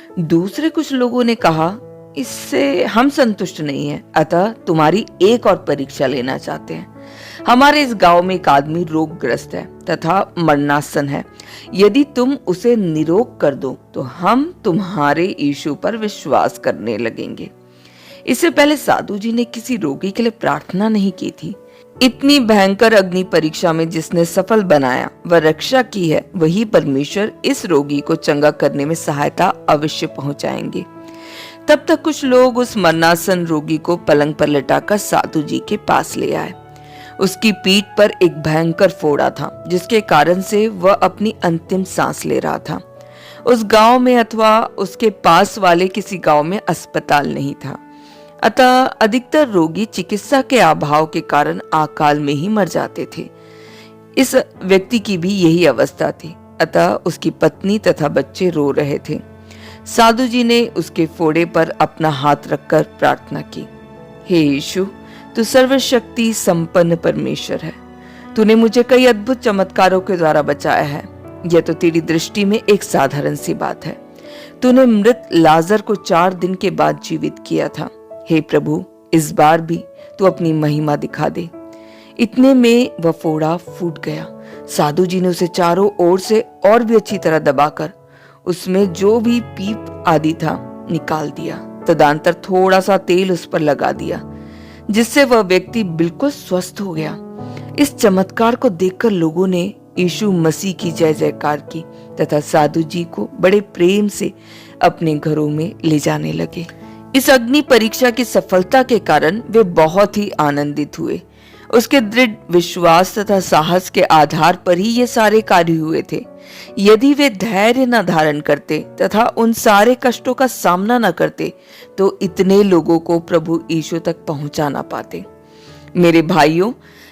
दूसरे कुछ लोगों ने कहा, इससे हम संतुष्ट नहीं हैं, अतः तुम्हारी एक और परीक्षा लेना चाहते हैं। हमारे इस गांव में एक आदमी रोगग्रस्त है तथा मरणासन है। यदि तुम उसे निरोग कर दो तो हम तुम्हारे यीशु पर विश्वास करने लगेंगे। इससे पहले साधु जी ने किसी रोगी के लिए प्रार्थना नहीं की थी। इतनी भयंकर अग्नि परीक्षा में जिसने सफल बनाया व रक्षा की है, वही परमेश्वर इस रोगी को चंगा करने में सहायता अवश्य पहुंचाएंगे। तब तक कुछ लोग उस मरणासन रोगी को पलंग पर लटाकर साधु जी के पास ले आए। उसकी पीठ पर एक भयंकर फोड़ा था, जिसके कारण से वह अपनी अंतिम सांस ले रहा था। उस गांव में अथवा उसके पास वाले किसी गांव में अस्पताल नहीं था, अतः अधिकतर रोगी चिकित्सा के अभाव के कारण अकाल में ही मर जाते थे। इस व्यक्ति की भी यही अवस्था थी, अतः उसकी पत्नी तथा बच्चे रो रहे थे। साधु जी ने उसके फोड़े पर अपना हाथ रखकर प्रार्थना की, हे यीशु, तू सर्वशक्ति संपन्न परमेश्वर है। तूने मुझे कई अद्भुत चमत्कारों के द्वारा बचाया है। यह तो तेरी दृष्टि में एक साधारण सी बात है। तूने मृत लाजर को 4 दिन के बाद जीवित किया था। हे प्रभु, इस बार भी तू अपनी महिमा दिखा दे। इतने में वह फोड़ा फूट गया। साधु जी ने उसे चारों ओर से और भी अच्छी तरह दबाकर उसमें जो भी पीप आदि था निकाल दिया। तदंतर थोड़ा सा तेल उस पर लगा दिया, जिससे वह व्यक्ति बिल्कुल स्वस्थ हो गया। इस चमत्कार को देखकर लोगों ने यीशु मसीह की जय जयकार की तथा साधु जी को बड़े प्रेम से अपने घरों में ले जाने लगे। इस अग्नि परीक्षा की सफलता के कारण वे बहुत ही आनंदित हुए। उसके दृढ़ विश्वास तथा साहस के आधार पर ही ये सारे कार्य हुए थे। यदि वे धैर्य न धारण करते तथा उन सारे कष्टों का सामना न करते तो इतने लोगों को प्रभु यीशु तक पहुंचा ना पाते। मेरे भाइयों,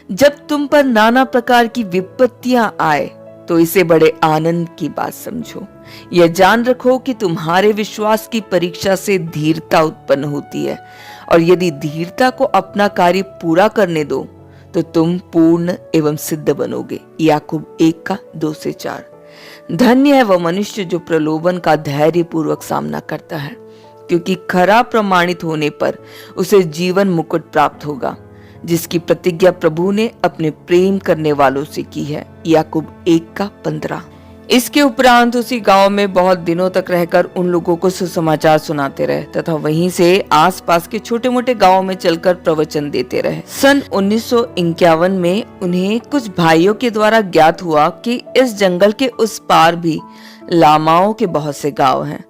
जब तुम पर नाना प्रकार की विपत्तियां आए तो इसे बड़े आनंद की बात समझो। यह जान रखो कि तुम्हारे विश्वास की परीक्षा से धीरता उत्पन्न होती है, और यदि धीरता को अपना कार्य पूरा करने दो तो तुम पूर्ण एवं सिद्ध बनोगे। याकूब 1:2-4। धन्य है वह मनुष्य जो प्रलोभन का धैर्य पूर्वक सामना करता है, क्योंकि खरा प्रमाणित होने पर उसे जीवन मुकुट प्राप्त होगा, जिसकी प्रतिज्ञा प्रभु ने अपने प्रेम करने वालों से की है। याकूब 1:15। इसके उपरांत उसी गांव में बहुत दिनों तक रहकर उन लोगों को सुसमाचार सुनाते रहे तथा वहीं से आसपास के छोटे मोटे गांवों में चलकर प्रवचन देते रहे। सन 1951 में उन्हें कुछ भाइयों के द्वारा ज्ञात हुआ कि इस जंगल के उस पार भी लामाओं के बहुत से गांव हैं।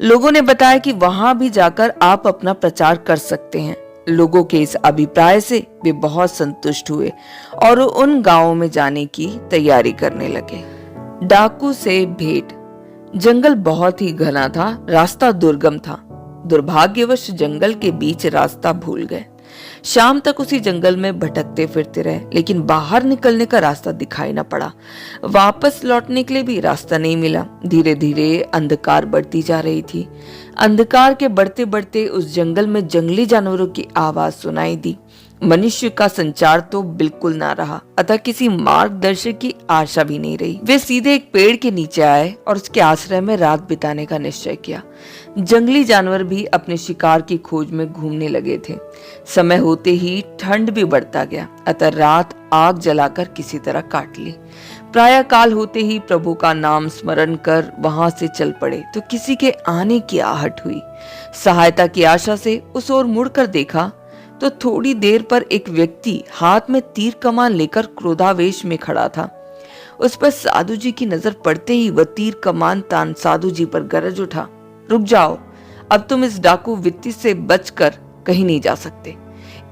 लोगों ने बताया कि वहां भी जाकर आप अपना प्रचार कर सकते हैं। लोगों के इस अभिप्राय से वे बहुत संतुष्ट हुए और उन गांवों में जाने की तैयारी करने लगे। डाकू से भेंट। जंगल बहुत ही घना था, रास्ता दुर्गम था। दुर्भाग्यवश जंगल के बीच रास्ता भूल गए। शाम तक उसी जंगल में भटकते फिरते रहे, लेकिन बाहर निकलने का रास्ता दिखाई न पड़ा। वापस लौटने के लिए भी रास्ता नहीं मिला। धीरे धीरे अंधकार बढ़ती जा रही थी। अंधकार के बढ़ते बढ़ते उस जंगल में जंगली जानवरों की आवाज सुनाई दी। मनुष्य का संचार तो बिल्कुल ना रहा, अतः किसी मार्गदर्शक की आशा भी नहीं रही। वे सीधे एक पेड़ के नीचे आए और उसके आश्रय में रात बिताने का निश्चय किया। जंगली जानवर भी अपने शिकार की खोज में घूमने लगे थे। समय होते ही ठंड भी बढ़ता गया, अतः रात आग जलाकर किसी तरह काट ली। प्रायः काल होते ही प्रभु का नाम स्मरण कर वहां से चल पड़े तो किसी के आने की आहट हुई। सहायता की आशा से उस ओर मुड़कर देखा तो थोड़ी देर पर एक व्यक्ति हाथ में तीर कमान लेकर क्रोधावेश में खड़ा था। उस पर साधु जी की नजर पड़ते ही वह तीर कमान तान साधु जी पर गरज उठा, रुक जाओ, अब तुम इस डाकू वित्ती से बचकर कहीं नहीं जा सकते।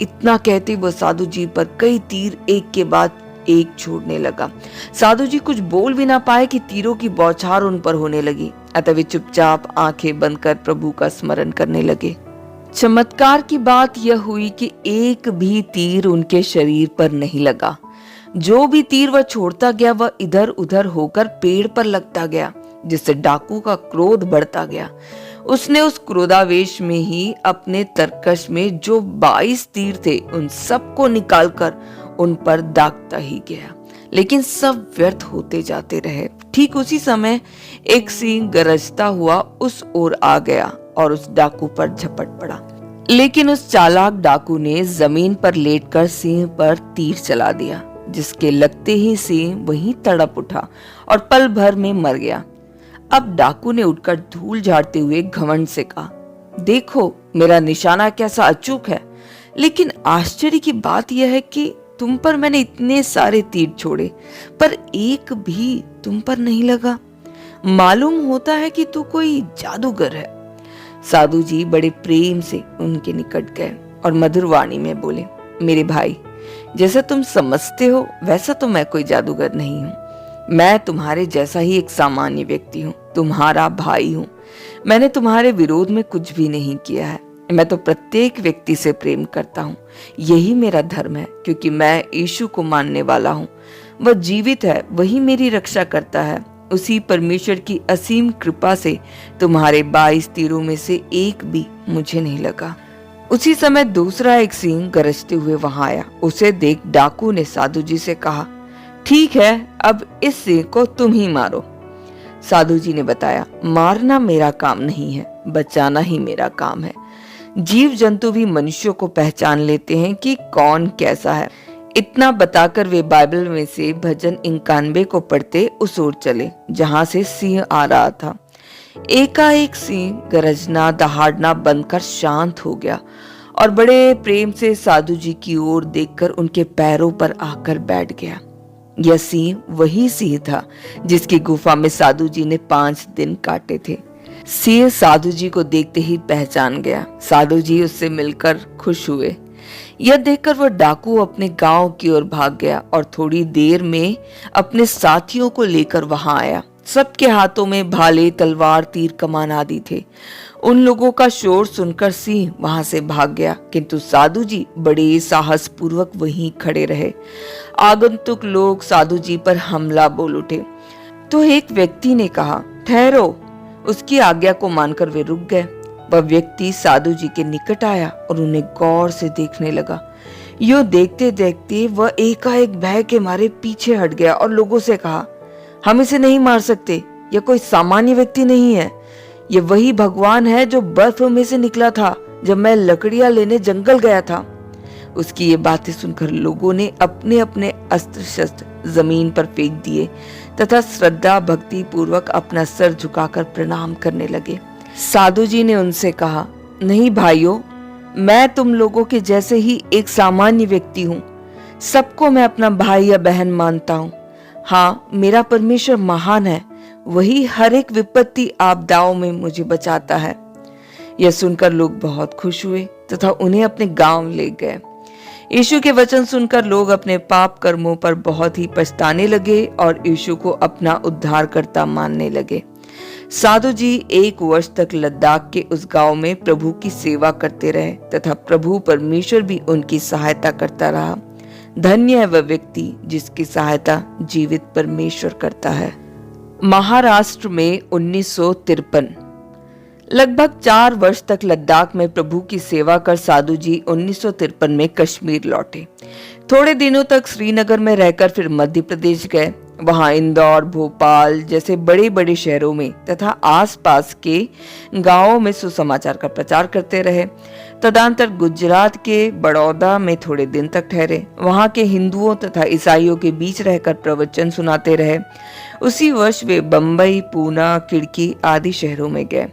इतना कहते वह साधु जी पर कई तीर एक के बाद एक छोड़ने लगा। साधु जी कुछ बोल भी ना पाए कि तीरों की बौछार उन पर होने लगी, अतः वे चुपचाप आंखें बंद कर प्रभु का स्मरण करने लगे। चमत्कार की बात यह हुई कि एक भी तीर उनके शरीर पर नहीं लगा। जो भी तीर वह छोड़ता गया वह इधर उधर होकर पेड़ पर लगता गया, जिससे डाकू का क्रोध बढ़ता गया। उसने उस क्रोधावेश में ही अपने तरकश में जो 22 तीर थे उन सबको निकालकर उन पर दागता ही गया। लेकिन सब व्यर्थ होते जाते रहे। ठीक उसी समय एक सिंह गरजता हुआ उस ओर आ गया और उस डाकू पर झपट पड़ा। लेकिन उस चालाक डाकू ने जमीन पर लेटकर सिंह पर तीर चला दिया, जिसके लगते ही सिंह वहीं तड़प उठा और पल भर में मर गया। अब डाकू ने उठकर धूल झाड़ते हुए घमंड से कहा, देखो मेरा निशाना कैसा अचूक है। लेकिन आश्चर्य की बात यह है कि तुम पर मैंने इतने सारे तीर छोड़े, पर एक भी तुम पर नहीं लगा। मालूम होता है कि तू कोई जादूगर है। साधु जी बड़े प्रेम से उनके निकट गए और मधुर वाणी में बोले, मेरे भाई, जैसा तुम समझते हो वैसा तो मैं कोई जादूगर नहीं हूँ। मैं तुम्हारे जैसा ही एक सामान्य व्यक्ति हूँ, तुम्हारा भाई हूँ। मैंने तुम्हारे विरोध में कुछ भी नहीं किया है। मैं तो प्रत्येक व्यक्ति से प्रेम करता हूँ। यही मेरा धर्म है, क्योंकि मैं यीशु को मानने वाला हूँ। वह जीवित है, वही मेरी रक्षा करता है। उसी परमेश्वर की असीम कृपा से तुम्हारे 22 तीरों में से एक भी मुझे नहीं लगा। उसी समय दूसरा एक सिंह गरजते हुए वहां आया। उसे देख डाकू ने साधु जी से कहा, ठीक है, अब इस सिंह को तुम ही मारो। साधु जी ने बताया, मारना मेरा काम नहीं है, बचाना ही मेरा काम है। जीव जंतु भी मनुष्यों को पहचान लेते हैं कि कौन कैसा है। इतना बताकर वे बाइबल में से भजन 91 को पढ़ते उस ओर चले जहां से सिंह आ रहा था। एकाएक सिंह गरजना दहाड़ना बंद कर शांत हो गया और बड़े प्रेम से साधु जी की ओर देखकर उनके पैरों पर आकर बैठ गया। यह सिंह वही सिंह था जिसकी गुफा में साधु जी ने 5 दिन काटे थे। सिंह साधु जी को देखते ही पहचान गया। साधु जी उससे मिलकर खुश हुए। यह देखकर वह डाकू अपने गांव की ओर भाग गया और थोड़ी देर में अपने साथियों को लेकर वहां आया। सबके हाथों में भाले, तलवार, तीर, कमान आदि थे। उन लोगों का शोर सुनकर सिंह वहां से भाग गया, किंतु साधु जी बड़े साहस पूर्वक वहीं खड़े रहे। आगंतुक लोग साधु जी पर हमला बोल उठे तो एक व्यक्ति ने कहा, ठहरो। उसकी आज्ञा को मानकर वे रुक गए। वह व्यक्ति साधु जी के निकट आया और उन्हें गौर से देखने लगा। यूं देखते देखते वह एकाएक भय के मारे पीछे हट गया और लोगों से कहा, हम इसे नहीं मार सकते। यह कोई सामान्य व्यक्ति नहीं है। यह वही भगवान है जो बर्फ में से निकला था जब मैं लकड़ियां लेने जंगल गया था। उसकी ये बातें सुनकर लोगों ने अपने अपने अस्त्र शस्त्र जमीन पर फेंक दिए तथा श्रद्धा भक्ति पूर्वक अपना सर झुकाकर प्रणाम करने लगे। साधु जी ने उनसे कहा, नहीं भाइयों, मैं तुम लोगों के जैसे ही एक सामान्य व्यक्ति हूँ। सबको मैं अपना भाई या बहन मानता हूँ। हाँ, मेरा परमेश्वर महान है। वही हर एक विपत्ति आपदाओं में मुझे बचाता है। यह सुनकर लोग बहुत खुश हुए तथा उन्हें अपने गांव ले गए। यीशु के वचन सुनकर लोग अपने पाप कर्मों पर बहुत ही पछताने लगे और यीशु को अपना उद्धारकर्ता मानने लगे। साधु जी 1 वर्ष तक लद्दाख के उस गांव में प्रभु की सेवा करते रहे तथा प्रभु परमेश्वर भी उनकी सहायता करता रहा। धन्य है वह व्यक्ति जिसकी सहायता जीवित परमेश्वर करता है। महाराष्ट्र में 1953। लगभग 4 वर्ष तक लद्दाख में प्रभु की सेवा कर साधु जी 1953 में कश्मीर लौटे। थोड़े दिनों तक श्रीनगर में रहकर फिर मध्य प्रदेश गए। वहां इंदौर, भोपाल जैसे बड़े बड़े शहरों में तथा आसपास के गांवों में सुसमाचार का प्रचार करते रहे। तदनंतर गुजरात के बड़ौदा में थोड़े दिन तक ठहरे। वहां के हिंदुओं तथा ईसाइयों के बीच रहकर प्रवचन सुनाते रहे। उसी वर्ष वे बम्बई, पूना, खिड़की आदि शहरों में गए।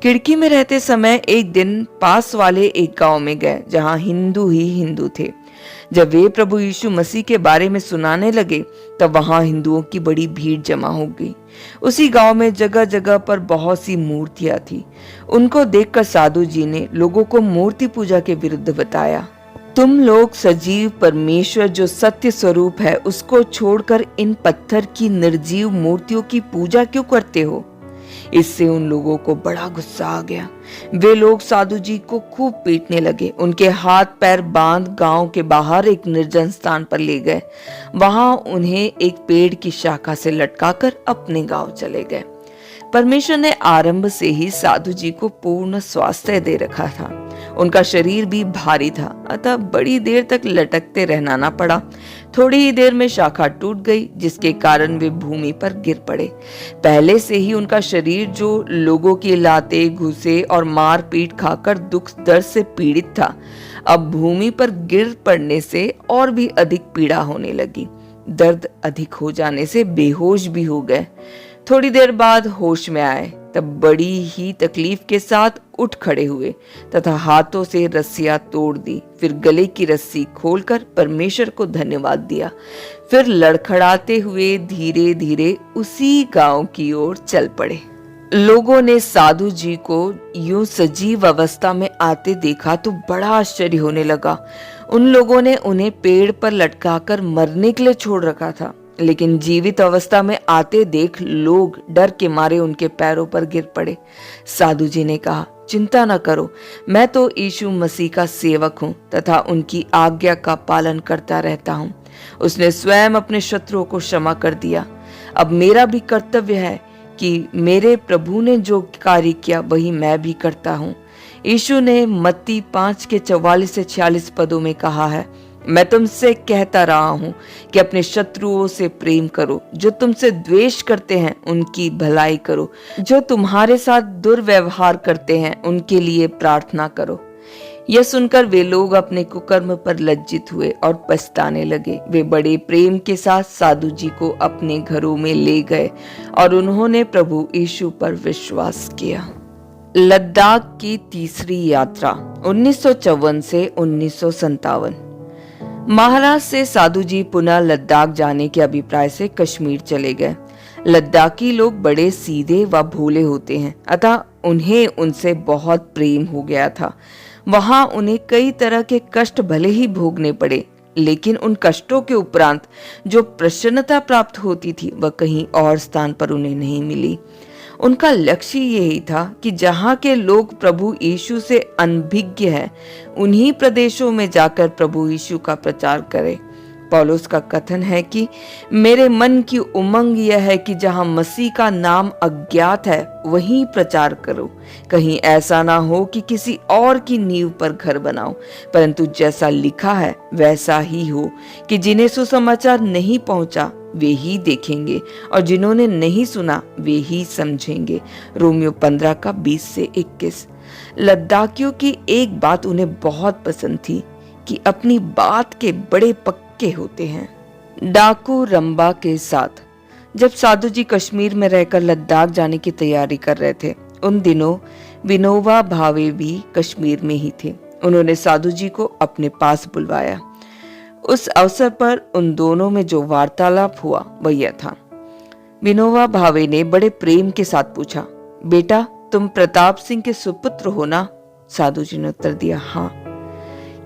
खिड़की में रहते समय एक दिन पास वाले एक गांव में गए जहां हिंदू ही हिंदू थे। जब वे प्रभु यीशु मसीह के बारे में सुनाने लगे तब वहां हिंदुओं की बड़ी भीड़ जमा हो गई। उसी गांव में जगह जगह पर बहुत सी मूर्तियां थी। उनको देखकर साधु जी ने लोगों को मूर्ति पूजा के विरुद्ध बताया। तुम लोग सजीव परमेश्वर जो सत्य स्वरूप है उसको छोड़कर इन पत्थर की निर्जीव मूर्तियों की पूजा क्यों करते हो? इससे उन लोगों को बड़ा गुस्सा आ गया। वे लोग साधु जी को खूब पीटने लगे। उनके हाथ पैर बांध गांव के बाहर एक निर्जन स्थान पर ले गए। वहां उन्हें एक पेड़ की शाखा से लटकाकर अपने गांव चले गए। परमेश्वर ने आरंभ से ही साधु जी को पूर्ण स्वास्थ्य दे रखा था। उनका शरीर भी भारी था, अतः बड़ी देर तक लटकते रहना ना पड़ा। थोड़ी ही देर में शाखा टूट गई, जिसके कारण वे भूमि पर गिर पड़े। पहले से ही उनका शरीर, जो लोगों की लाते, घुसे और मार पीट खाकर दुख दर्द से पीड़ित था, अब भूमि पर गिर पड़ने से और भी अधिक पीड़ा होने लगी। दर्द अधिक हो जाने से बेहोश भी हो गए। थोड़ी देर बाद होश में आए, तब बड़ी ही तकलीफ के साथ उठ खड़े हुए तथा हाथों से रस्सियां तोड़ दी। फिर गले की रस्सी खोलकर परमेश्वर को धन्यवाद दिया। फिर लड़खड़ाते हुए धीरे धीरे उसी गांव की ओर चल पड़े। लोगों ने साधु जी को यूं सजीव अवस्था में आते देखा तो बड़ा आश्चर्य होने लगा। उन लोगों ने उन्हें पेड़ पर लटकाकर मरने के लिए छोड़ रखा था, लेकिन जीवित अवस्था में आते देख लोग डर के मारे उनके पैरों पर गिर पड़े। साधु जी ने कहा, चिंता न करो, मैं तो यीशु मसीह का सेवक हूँ तथा उनकी आज्ञा का पालन करता रहता हूँ। उसने स्वयं अपने शत्रुओं को क्षमा कर दिया। अब मेरा भी कर्तव्य है कि मेरे प्रभु ने जो कार्य किया वही मैं भी करता हूँ। यीशु ने मत्ती 5 के 44 से 46 पदों में कहा है, मैं तुमसे कहता रहा हूं कि अपने शत्रुओं से प्रेम करो, जो तुमसे द्वेष करते हैं उनकी भलाई करो, जो तुम्हारे साथ दुर्व्यवहार करते हैं उनके लिए प्रार्थना करो। यह सुनकर वे लोग अपने कुकर्म पर लज्जित हुए और पछताने लगे। वे बड़े प्रेम के साथ साधु जी को अपने घरों में ले गए और उन्होंने प्रभु यीशु पर विश्वास किया। लद्दाख की तीसरी यात्रा 1954 से 1957। महाराष्ट्र से साधु जी पुनः लद्दाख जाने के अभिप्राय से कश्मीर चले गए। लद्दाखी लोग बड़े सीधे व भोले होते हैं, अतः उन्हें उनसे बहुत प्रेम हो गया था। वहां उन्हें कई तरह के कष्ट भले ही भोगने पड़े, लेकिन उन कष्टों के उपरांत जो प्रसन्नता प्राप्त होती थी वह कहीं और स्थान पर उन्हें नहीं मिली। उनका लक्ष्य यही था कि जहाँ के लोग प्रभु यीशु से अनभिज्ञ हैं, उन्हीं प्रदेशों में जाकर प्रभु यीशु का प्रचार करें। पौलुस का कथन है कि मेरे मन की उमंग यह है कि जहाँ मसीह का नाम अज्ञात है वहीं प्रचार करो। कहीं ऐसा ना हो कि किसी और की नींव पर घर बनाओ, परंतु जैसा लिखा है वैसा ही हो कि जिन्हें सुसमाचार नहीं पहुंचा वे ही देखेंगे और जिन्होंने नहीं सुना वे ही समझेंगे। रोमियो 15 का 20 से 21। लद्दाखियों की एक बात उन्हें बहुत पसंद थी कि अपनी बात के बड़े पक्के होते हैं। डाकू रंबा के साथ जब साधु जी कश्मीर में रहकर लद्दाख जाने की तैयारी कर रहे थे, उन दिनों विनोबा भावे भी कश्मीर में ही थे। उन्होंने साधु जी को अपने पास बुलवाया। उस अवसर पर उन दोनों में जो वार्तालाप हुआ वह यह था। विनोबा भावे ने बड़े प्रेम के साथ पूछा, बेटा तुम प्रताप सिंह के सुपुत्र हो ना? साधु जी ने उत्तर दिया, हाँ।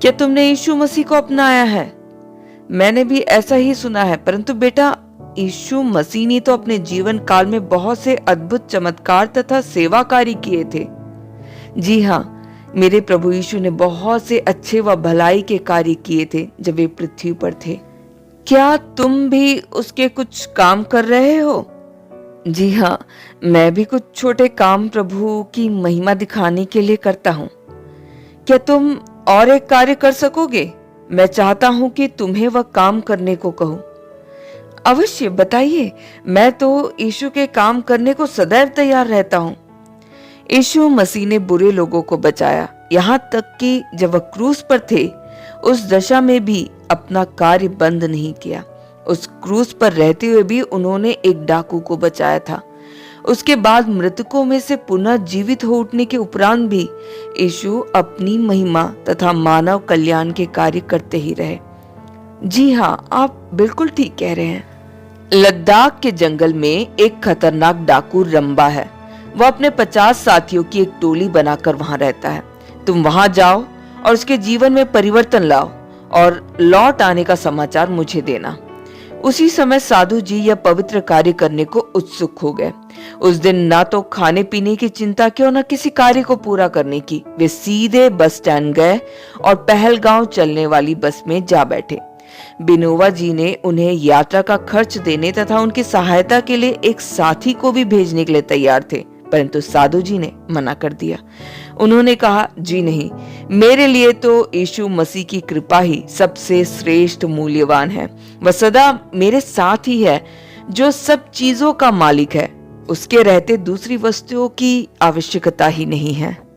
क्या तुमने यीशु मसीह को अपनाया है? मैंने भी ऐसा ही सुना है, परंतु बेटा यीशु मसीह ने तो अपने जीवन काल में बहुत से अद्भुत चमत्कार तथा सेवा कार्य किए थे। जी हाँ, मेरे प्रभु यीशु ने बहुत से अच्छे व भलाई के कार्य किए थे जब वे पृथ्वी पर थे। क्या तुम भी उसके कुछ काम कर रहे हो? जी हाँ, मैं भी कुछ छोटे काम प्रभु की महिमा दिखाने के लिए करता हूँ। क्या तुम और एक कार्य कर सकोगे? मैं चाहता हूँ कि तुम्हें वह काम करने को कहूँ। अवश्य बताइए, मैं तो यीशु के काम करने को सदैव तैयार रहता हूँ। यीशु मसीह ने बुरे लोगों को बचाया, यहाँ तक कि जब वह क्रूस पर थे उस दशा में भी अपना कार्य बंद नहीं किया। उस क्रूस पर रहते हुए भी उन्होंने एक डाकू को बचाया था। उसके बाद मृतकों में से पुनः जीवित हो उठने के उपरांत भी यीशु अपनी महिमा तथा मानव कल्याण के कार्य करते ही रहे। जी हाँ, आप बिल्कुल ठीक कह रहे हैं। लद्दाख के जंगल में एक खतरनाक डाकू रंबा है। वह अपने 50 साथियों की एक टोली बनाकर वहां रहता है। तुम वहां जाओ और उसके जीवन में परिवर्तन लाओ और लौट आने का समाचार मुझे देना। उसी समय साधु जी यह पवित्र कार्य करने को उत्सुक हो गए। उस दिन ना तो खाने पीने की चिंता की और न किसी कार्य को पूरा करने की। वे सीधे बस स्टैंड गए और पहलगांव चलने वाली बस में जा बैठे। विनोबा जी ने उन्हें यात्रा का खर्च देने तथा उनकी सहायता के लिए एक साथी को भी भेजने के लिए तैयार थे, परंतु साधु जी ने मना कर दिया। उन्होंने कहा, जी नहीं, मेरे लिए तो यीशु मसीह की कृपा ही सबसे श्रेष्ठ मूल्यवान है। वह सदा मेरे साथ ही है, जो सब चीजों का मालिक है। उसके रहते दूसरी वस्तुओं की आवश्यकता ही नहीं है।